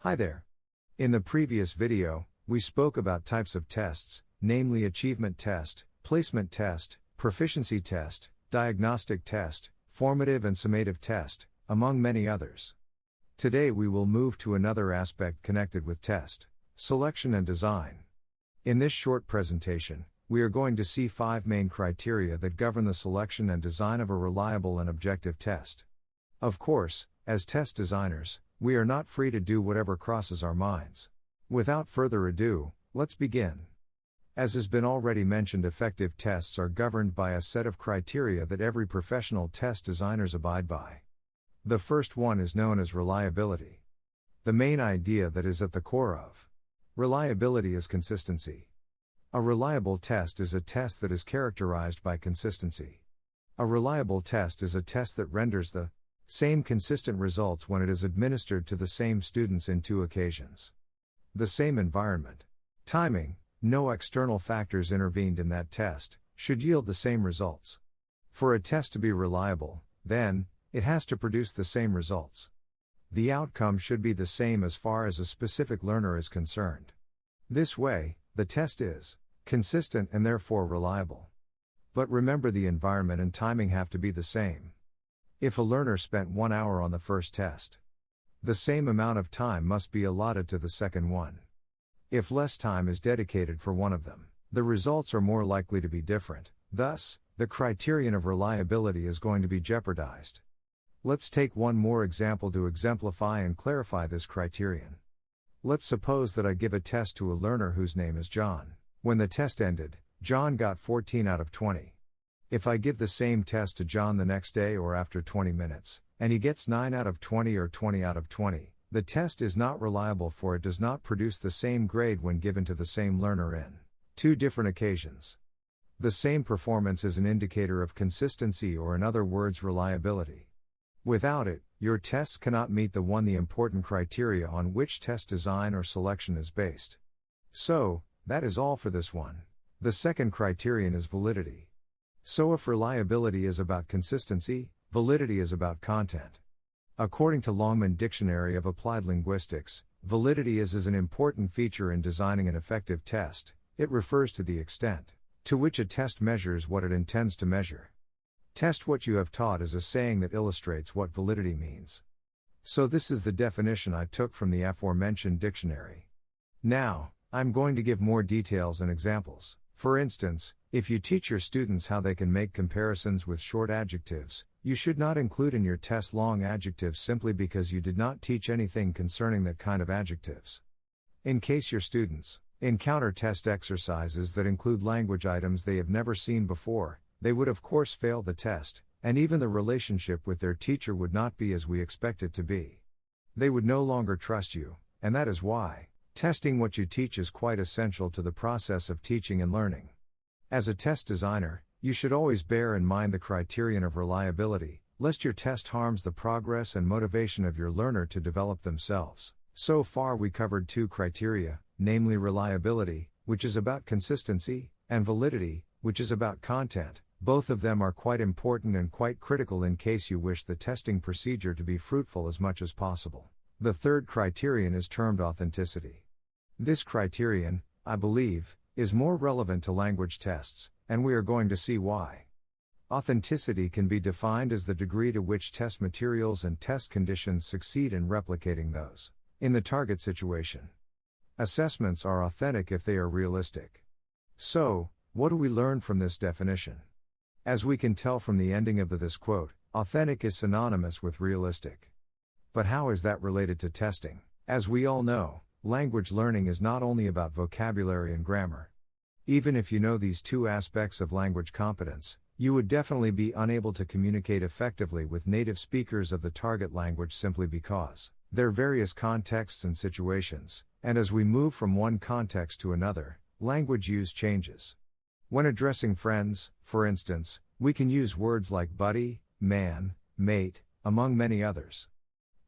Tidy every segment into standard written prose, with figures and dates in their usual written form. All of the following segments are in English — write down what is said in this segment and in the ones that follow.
Hi there. In the previous video, we spoke about types of tests, namely achievement test, placement test, proficiency test, diagnostic test, formative and summative test, among many others. Today we will move to another aspect connected with test, selection and design. In this short presentation, we are going to see 5 main criteria that govern the selection and design of a reliable and objective test. Of course, as test designers, we are not free to do whatever crosses our minds. Without further ado, let's begin. As has been already mentioned, effective tests are governed by a set of criteria that every professional test designers abide by. The first one is known as reliability. The main idea that is at the core of reliability is consistency. A reliable test is a test that is characterized by consistency. A reliable test is a test that renders the same consistent results when it is administered to the same students in 2 occasions. The same environment, timing, no external factors intervened in that test, should yield the same results. For a test to be reliable, then, it has to produce the same results. The outcome should be the same as far as a specific learner is concerned. This way, the test is consistent and therefore reliable. But remember, the environment and timing have to be the same. If a learner spent 1 hour on the first test, the same amount of time must be allotted to the second one. If less time is dedicated for one of them, the results are more likely to be different, thus, the criterion of reliability is going to be jeopardized. Let's take one more example to exemplify and clarify this criterion. Let's suppose that I give a test to a learner whose name is John. When the test ended, John got 14 out of 20. If I give the same test to John the next day or after 20 minutes, and he gets 9 out of 20 or 20 out of 20, the test is not reliable, for it does not produce the same grade when given to the same learner in 2 different occasions. The same performance is an indicator of consistency, or in other words, reliability. Without it, your tests cannot meet the important criteria on which test design or selection is based. So, that is all for this one. The second criterion is validity. So if reliability is about consistency, validity is about content. According to Longman Dictionary of Applied Linguistics, validity is an important feature in designing an effective test. It refers to the extent to which a test measures what it intends to measure. Test what you have taught is a saying that illustrates what validity means. So this is the definition I took from the aforementioned dictionary. Now, I'm going to give more details and examples. For instance, if you teach your students how they can make comparisons with short adjectives, you should not include in your test long adjectives simply because you did not teach anything concerning that kind of adjectives. In case your students encounter test exercises that include language items they have never seen before, they would of course fail the test, and even the relationship with their teacher would not be as we expect it to be. They would no longer trust you, and that is why testing what you teach is quite essential to the process of teaching and learning. As a test designer, you should always bear in mind the criterion of reliability, lest your test harms the progress and motivation of your learner to develop themselves. So far we covered 2 criteria, namely reliability, which is about consistency, and validity, which is about content. Both of them are quite important and quite critical in case you wish the testing procedure to be fruitful as much as possible. The third criterion is termed authenticity. This criterion, I believe, is more relevant to language tests, and we are going to see why. Authenticity can be defined as the degree to which test materials and test conditions succeed in replicating those in the target situation. Assessments are authentic if they are realistic. So, what do we learn from this definition? As we can tell from the ending of this quote, authentic is synonymous with realistic. But how is that related to testing? As we all know, language learning is not only about vocabulary and grammar. Even if you know these 2 aspects of language competence, you would definitely be unable to communicate effectively with native speakers of the target language simply because there are various contexts and situations, and as we move from one context to another, language use changes. When addressing friends, for instance, we can use words like buddy, man, mate, among many others.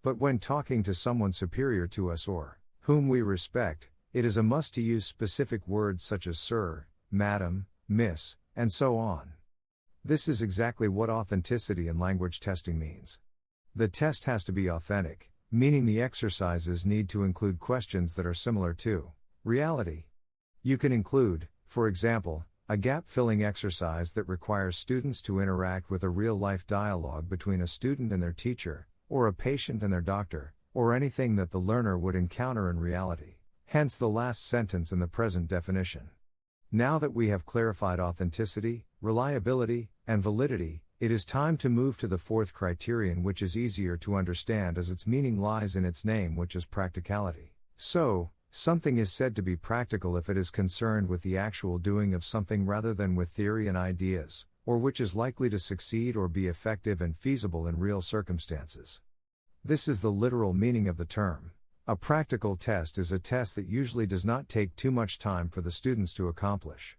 But when talking to someone superior to us or whom we respect, it is a must to use specific words such as sir, madam, miss, and so on. This is exactly what authenticity in language testing means. The test has to be authentic, meaning the exercises need to include questions that are similar to reality. You can include, for example, a gap-filling exercise that requires students to interact with a real-life dialogue between a student and their teacher, or a patient and their doctor, or anything that the learner would encounter in reality. Hence the last sentence in the present definition. Now that we have clarified authenticity, reliability, and validity, it is time to move to the fourth criterion, which is easier to understand as its meaning lies in its name, which is practicality. So, something is said to be practical if it is concerned with the actual doing of something rather than with theory and ideas, or which is likely to succeed or be effective and feasible in real circumstances. This is the literal meaning of the term. A practical test is a test that usually does not take too much time for the students to accomplish.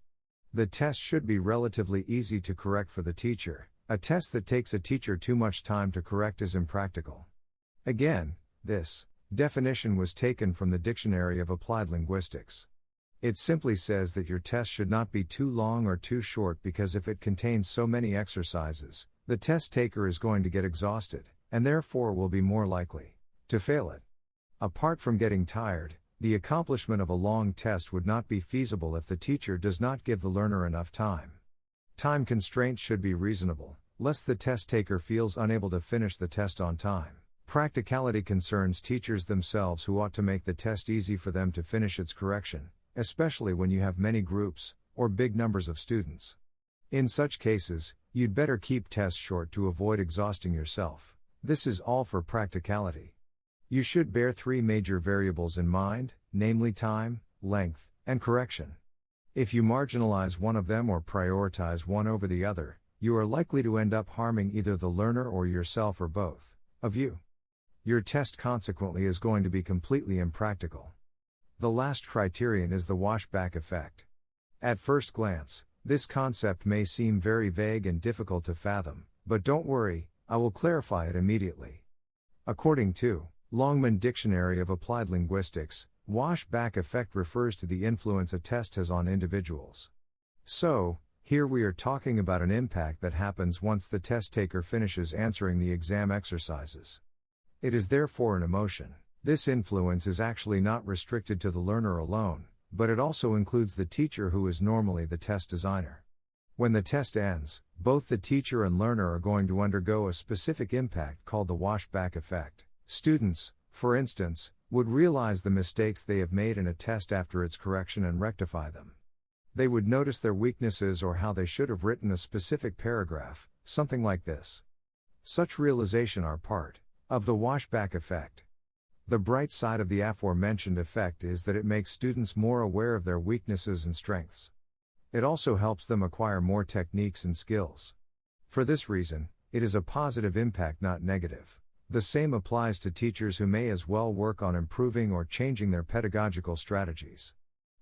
The test should be relatively easy to correct for the teacher. A test that takes a teacher too much time to correct is impractical. Again, this definition was taken from the Dictionary of Applied Linguistics. It simply says that your test should not be too long or too short, because if it contains so many exercises, the test taker is going to get exhausted, and therefore will be more likely to fail it. Apart from getting tired, the accomplishment of a long test would not be feasible if the teacher does not give the learner enough time. Time constraints should be reasonable, lest the test taker feels unable to finish the test on time. Practicality concerns teachers themselves, who ought to make the test easy for them to finish its correction, especially when you have many groups, or big numbers of students. In such cases, you'd better keep tests short to avoid exhausting yourself. This is all for practicality. You should bear three major variables in mind, namely time, length, and correction. If you marginalize one of them or prioritize one over the other, you are likely to end up harming either the learner or yourself, or both of you. Your test consequently is going to be completely impractical. The last criterion is the washback effect. At first glance, this concept may seem very vague and difficult to fathom, but don't worry, I will clarify it immediately. According to Longman Dictionary of Applied Linguistics, washback effect refers to the influence a test has on individuals. So, here we are talking about an impact that happens once the test taker finishes answering the exam exercises. It is therefore an emotion. This influence is actually not restricted to the learner alone, but it also includes the teacher, who is normally the test designer. When the test ends, both the teacher and learner are going to undergo a specific impact called the washback effect. Students, for instance, would realize the mistakes they have made in a test after its correction and rectify them. They would notice their weaknesses or how they should have written a specific paragraph, something like this. Such realization are part of the washback effect. The bright side of the aforementioned effect is that it makes students more aware of their weaknesses and strengths. It also helps them acquire more techniques and skills. For this reason, it is a positive impact, not negative. The same applies to teachers, who may as well work on improving or changing their pedagogical strategies.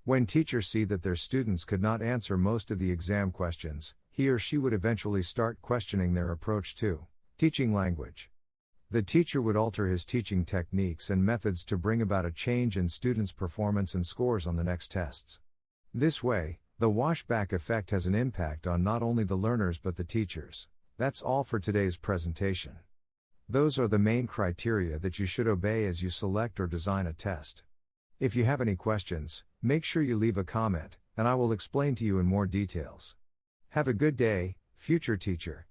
When teachers see that their students could not answer most of the exam questions, he or she would eventually start questioning their approach to teaching language. The teacher would alter his teaching techniques and methods to bring about a change in students' performance and scores on the next tests. This way, the washback effect has an impact on not only the learners but the teachers. That's all for today's presentation. Those are the main criteria that you should obey as you select or design a test. If you have any questions, make sure you leave a comment, and I will explain to you in more details. Have a good day, future teacher.